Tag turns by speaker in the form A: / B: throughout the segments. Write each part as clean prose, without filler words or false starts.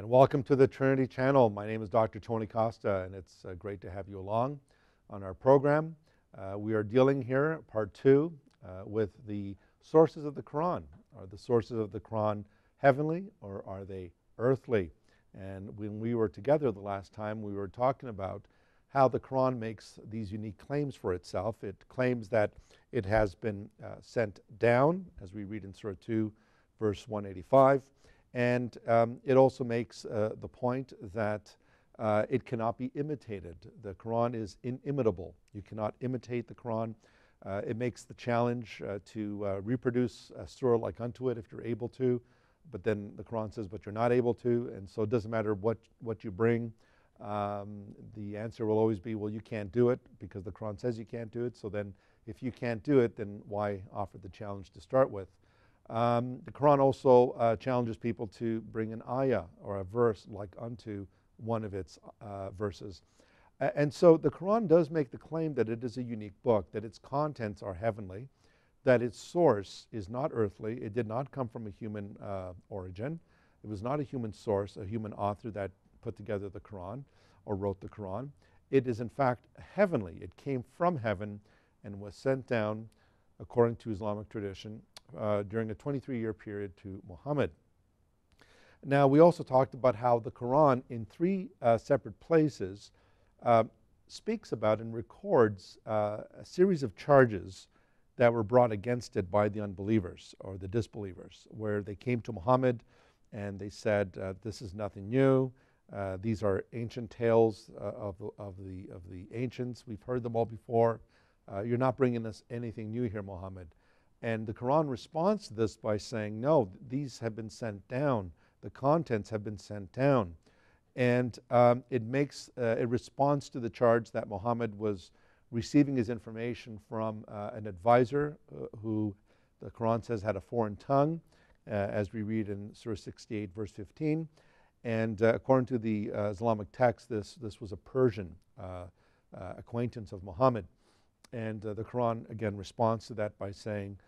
A: And welcome to the Trinity Channel. My name is Dr. Tony Costa, and it's great to have you along on our program. We are dealing here, part two, with the sources of the Quran. Are the sources of the Quran heavenly or are they earthly? And when we were together the last time, we were talking about how the Quran makes these unique claims for itself. It claims that it has been sent down, as we read in Surah 2, verse 185. And it also makes the point that it cannot be imitated. The Quran is inimitable. You cannot imitate the Quran. It makes the challenge to reproduce a surah like unto it if you're able to, but then the Quran says, but you're not able to, and so it doesn't matter what you bring. The answer will always be, well, you can't do it because the Quran says you can't do it, so then if you can't do it, then why offer the challenge to start with? The Quran also challenges people to bring an ayah or a verse like unto one of its verses. And so the Quran does make the claim that it is a unique book, that its contents are heavenly, that its source is not earthly. It did not come from a human origin. It was not a human source, a human author that put together the Quran or wrote the Quran. It is in fact heavenly. It came from heaven and was sent down, according to Islamic tradition, during a 23-year period to Muhammad. Now, we also talked about how the Quran in three separate places speaks about and records a series of charges that were brought against it by the unbelievers or the disbelievers, where they came to Muhammad and they said, this is nothing new. These are ancient tales of the ancients. We've heard them all before. You're not bringing us anything new here, Muhammad. And the Quran responds to this by saying, no, these have been sent down. The contents have been sent down. And it responds to the charge that Muhammad was receiving his information from an advisor who the Quran says had a foreign tongue, as we read in Surah 68, verse 15. And according to the Islamic text, this was a Persian acquaintance of Muhammad. And the Quran, again, responds to that by saying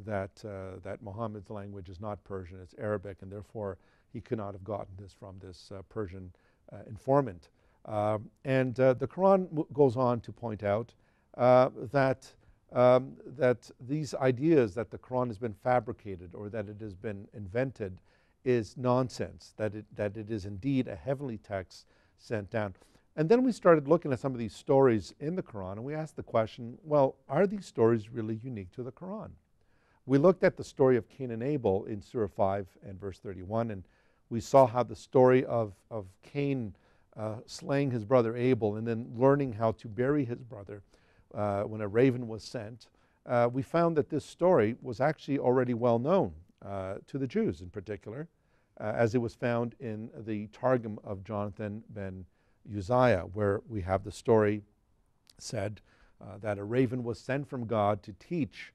A: that Muhammad's language is not Persian, it's Arabic, and therefore he could not have gotten this from this Persian informant. And the Quran goes on to point out that these ideas that the Quran has been fabricated or that it has been invented is nonsense, that it is indeed a heavenly text sent down. And then we started looking at some of these stories in the Quran, and we asked the question, well, are these stories really unique to the Quran? We looked at the story of Cain and Abel in Surah 5 and verse 31, and we saw how the story of Cain slaying his brother Abel and then learning how to bury his brother when a raven was sent. We found that this story was actually already well known to the Jews in particular, as it was found in the Targum of Jonathan ben Uzziah, where we have the story said that a raven was sent from God to teach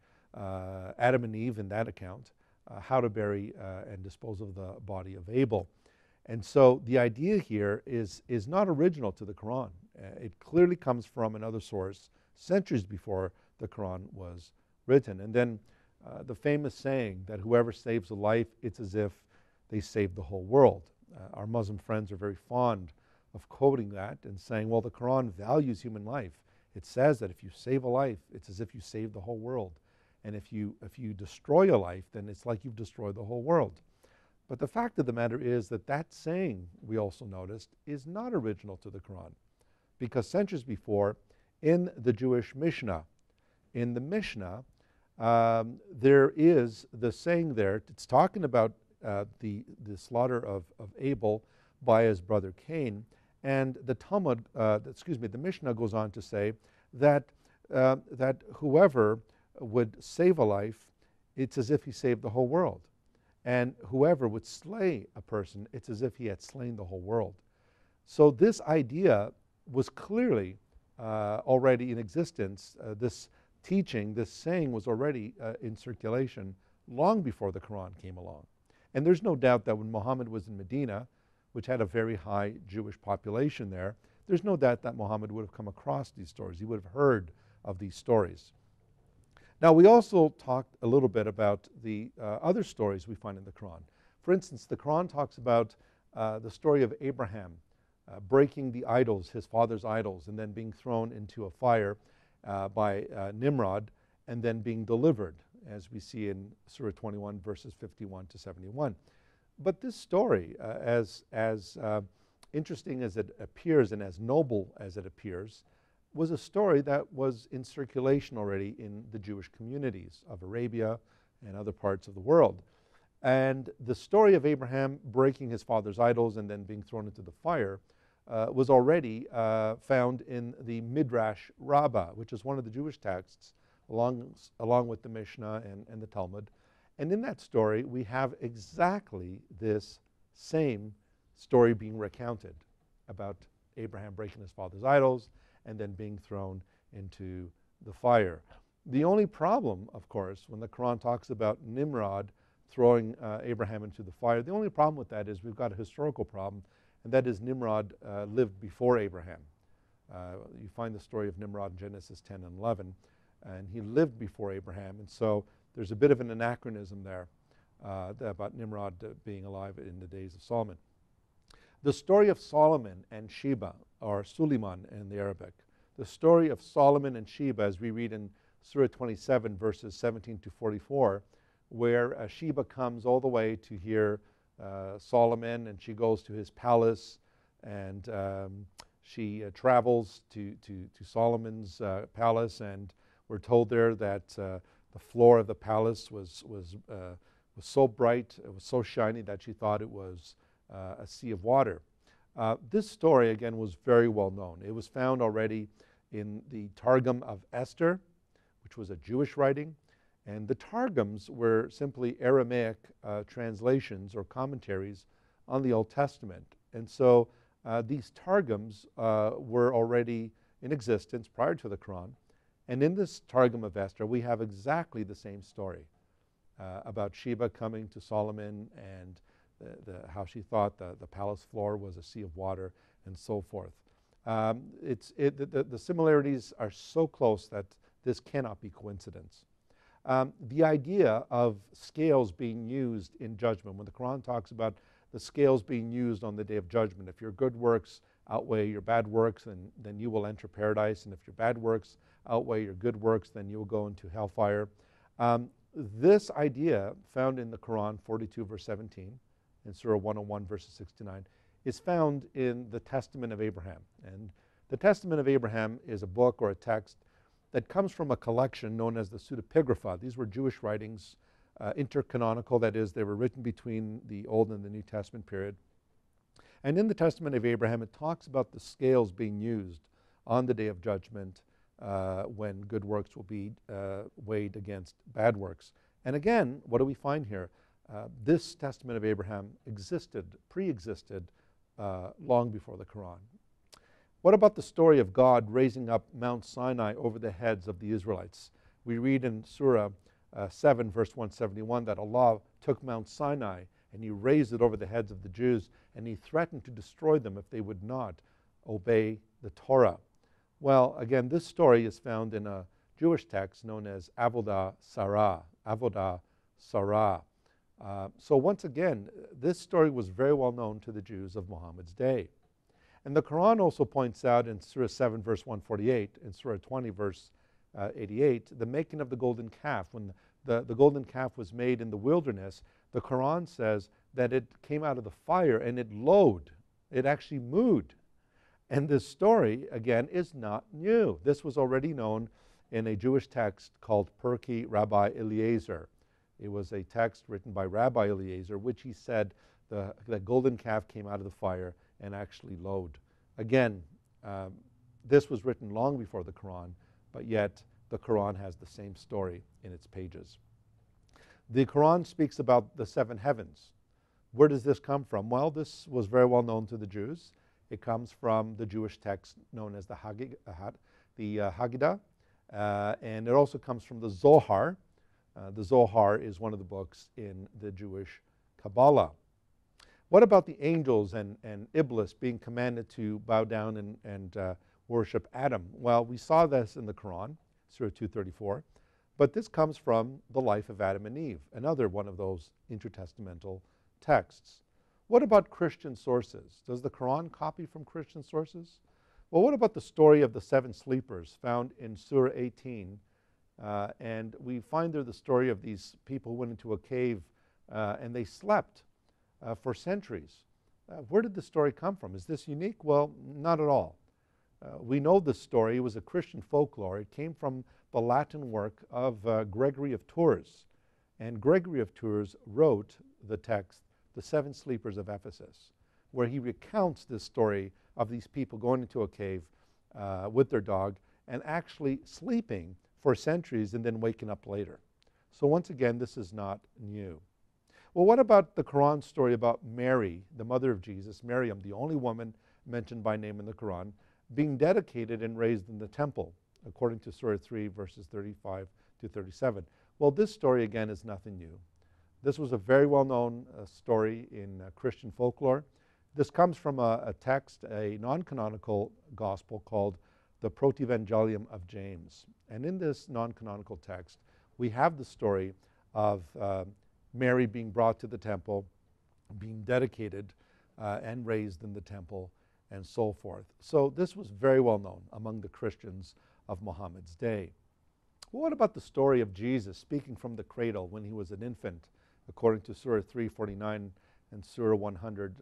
A: Adam and Eve in that account how to bury and dispose of the body of Abel. And so the idea here is not original to the Quran. It clearly comes from another source centuries before the Quran was written. And then the famous saying that whoever saves a life, it's as if they saved the whole world. Our Muslim friends are very fond of quoting that and saying, well, the Quran values human life. It says that if you save a life, it's as if you save the whole world. And if you destroy a life, then it's like you've destroyed the whole world. But the fact of the matter is that saying, we also noticed, is not original to the Quran. Because centuries before, in the Jewish Mishnah, in the Mishnah, there is the saying there, it's talking about the slaughter of Abel by his brother Cain. And the the Mishnah goes on to say that whoever would save a life, it's as if he saved the whole world. And whoever would slay a person, it's as if he had slain the whole world. So this idea was clearly already in existence. This teaching, this saying was already in circulation long before the Quran came along. And there's no doubt that when Muhammad was in Medina, which had a very high Jewish population there, there's no doubt that Muhammad would have come across these stories. He would have heard of these stories. Now, we also talked a little bit about the other stories we find in the Quran. For instance, the Quran talks about the story of Abraham breaking the idols, his father's idols, and then being thrown into a fire by Nimrod, and then being delivered, as we see in Surah 21, verses 51 to 71. But this story, as interesting as it appears and as noble as it appears, was a story that was in circulation already in the Jewish communities of Arabia and other parts of the world. And the story of Abraham breaking his father's idols and then being thrown into the fire was already found in the Midrash Rabbah, which is one of the Jewish texts, along with the Mishnah and the Talmud. And in that story, we have exactly this same story being recounted about Abraham breaking his father's idols and then being thrown into the fire. The only problem, of course, when the Quran talks about Nimrod throwing Abraham into the fire, the only problem with that is we've got a historical problem, and that is Nimrod lived before Abraham. You find the story of Nimrod in Genesis 10 and 11, and he lived before Abraham, and so there's a bit of an anachronism there about Nimrod being alive in the days of Solomon. The story of Solomon and Sheba, or Suleiman in the Arabic, the story of Solomon and Sheba, as we read in Surah 27, verses 17 to 44, where Sheba comes all the way to hear Solomon, and she goes to his palace, and she travels to Solomon's palace, and we're told there that the floor of the palace was so bright, it was so shiny that she thought it was a sea of water. This story, again, was very well known. It was found already in the Targum of Esther, which was a Jewish writing, and the Targums were simply Aramaic translations or commentaries on the Old Testament. And so these Targums were already in existence prior to the Quran. And in this Targum of Esther, we have exactly the same story about Sheba coming to Solomon and how she thought the palace floor was a sea of water and so forth. The similarities are so close that this cannot be coincidence. The idea of scales being used in judgment, when the Quran talks about the scales being used on the day of judgment, if your good works outweigh your bad works, then you will enter paradise, and if your bad works outweigh your good works, then you will go into hellfire. This idea, found in the Quran 42 verse 17, in Surah 101 verses 6 to 9, is found in the Testament of Abraham. And the Testament of Abraham is a book or a text that comes from a collection known as the Pseudepigrapha. These were Jewish writings, intercanonical, that is, they were written between the Old and the New Testament period. And in the Testament of Abraham, it talks about the scales being used on the day of judgment when good works will be weighed against bad works. And again, what do we find here? This Testament of Abraham pre-existed long before the Quran. What about the story of God raising up Mount Sinai over the heads of the Israelites? We read in Surah 7, verse 171, that Allah took Mount Sinai and He raised it over the heads of the Jews, and He threatened to destroy them if they would not obey the Torah. Well, again, this story is found in a Jewish text known as Avodah Sarah. Avodah Sarah. So once again, this story was very well known to the Jews of Muhammad's day. And the Quran also points out in Surah 7, verse 148, and Surah 20, verse 88, the making of the golden calf. When the golden calf was made in the wilderness, the Quran says that it came out of the fire and it lowed. It actually mooed. And this story, again, is not new. This was already known in a Jewish text called Pirkei Rabbi Eliezer. It was a text written by Rabbi Eliezer, which he said the golden calf came out of the fire and actually lowed. Again, this was written long before the Quran, but yet the Quran has the same story in its pages. The Quran speaks about the seven heavens. Where does this come from? Well, this was very well known to the Jews. It comes from the Jewish text known as the Haggadah, and it also comes from the Zohar. The Zohar is one of the books in the Jewish Kabbalah. What about the angels and Iblis being commanded to bow down and worship Adam? Well, we saw this in the Quran, Surah 234, but this comes from the life of Adam and Eve, another one of those intertestamental texts. What about Christian sources? Does the Quran copy from Christian sources? Well, what about the story of the 7 sleepers found in Surah 18? And we find there the story of these people who went into a cave and they slept for centuries. Where did the story come from? Is this unique? Well, not at all. We know this story. It was a Christian folklore. It came from the Latin work of Gregory of Tours. And Gregory of Tours wrote the text, The 7 Sleepers of Ephesus, where he recounts this story of these people going into a cave with their dog and actually sleeping for centuries and then waking up later. So once again, this is not new. Well, what about the Quran story about Mary, the mother of Jesus, Maryam, the only woman mentioned by name in the Quran, being dedicated and raised in the temple, according to Surah 3, verses 35 to 37? Well, this story, again, is nothing new. This was a very well-known story in Christian folklore. This comes from a text, a non-canonical gospel called the Protevangelium of James. And in this non-canonical text, we have the story of Mary being brought to the temple, being dedicated and raised in the temple, and so forth. So this was very well known among the Christians of Muhammad's day. Well, what about the story of Jesus speaking from the cradle when he was an infant, according to Surah 349 and Surah 100,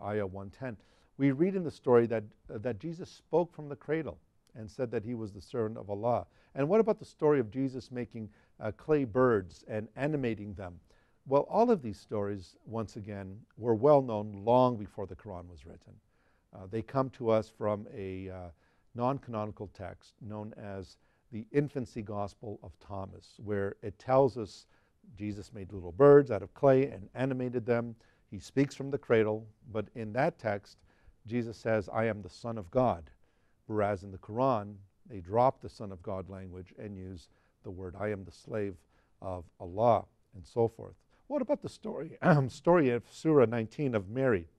A: Ayah 110? We read in the story that Jesus spoke from the cradle and said that he was the servant of Allah. And what about the story of Jesus making clay birds and animating them? Well, all of these stories, once again, were well known long before the Quran was written. They come to us from a non-canonical text known as the Infancy Gospel of Thomas, where it tells us Jesus made little birds out of clay and animated them. He speaks from the cradle, but in that text, Jesus says, I am the Son of God. Whereas in the Quran, they drop the Son of God language and use the word, I am the slave of Allah, and so forth. What about the story of Surah 19 of Mary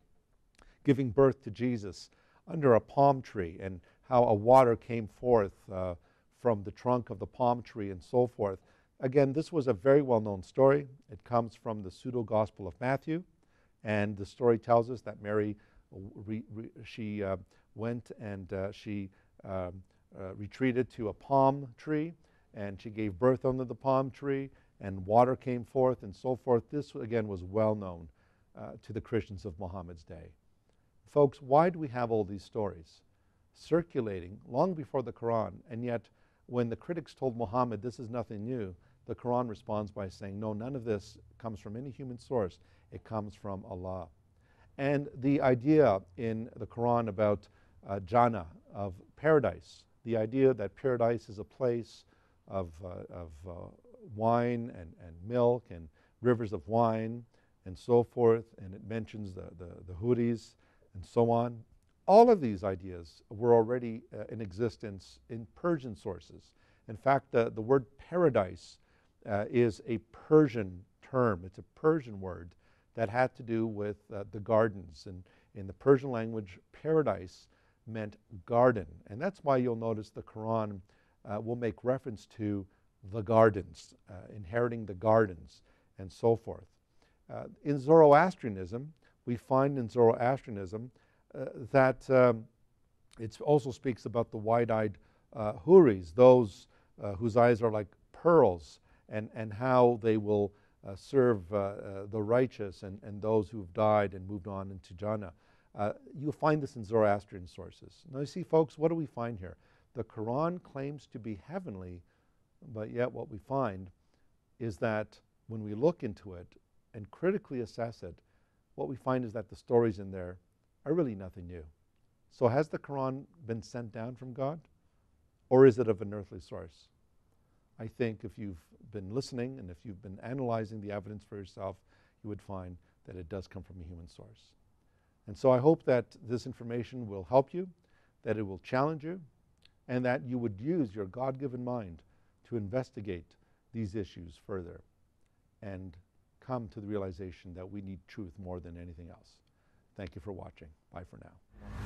A: giving birth to Jesus under a palm tree, and how a water came forth from the trunk of the palm tree and so forth? Again, this was a very well-known story. It comes from the Pseudo-Gospel of Matthew, and the story tells us that Mary, she went and she retreated to a palm tree, and she gave birth under the palm tree, and water came forth and so forth. This, again, was well known to the Christians of Muhammad's day. Folks, why do we have all these stories circulating long before the Quran? And yet, when the critics told Muhammad this is nothing new, the Quran responds by saying, no, none of this comes from any human source. It comes from Allah. And the idea in the Quran about Jannah, of paradise, the idea that paradise is a place of wine and milk and rivers of wine and so forth, and it mentions the Houris and so on. All of these ideas were already in existence in Persian sources. In fact, the word paradise is a Persian term. It's a Persian word that had to do with the gardens. And in the Persian language, paradise meant garden. And that's why you'll notice the Quran will make reference to the gardens, inheriting the gardens, and so forth. In Zoroastrianism, we find in Zoroastrianism that it also speaks about the wide-eyed Houris, those whose eyes are like pearls, and how they will serve the righteous and those who have died and moved on into Jannah. You'll find this in Zoroastrian sources. Now you see, folks, what do we find here? The Quran claims to be heavenly, but yet what we find is that when we look into it and critically assess it, what we find is that the stories in there are really nothing new. So has the Quran been sent down from God, or is it of an earthly source? I think if you've been listening and if you've been analyzing the evidence for yourself, you would find that it does come from a human source. And so I hope that this information will help you, that it will challenge you, and that you would use your God-given mind to investigate these issues further and come to the realization that we need truth more than anything else. Thank you for watching. Bye for now.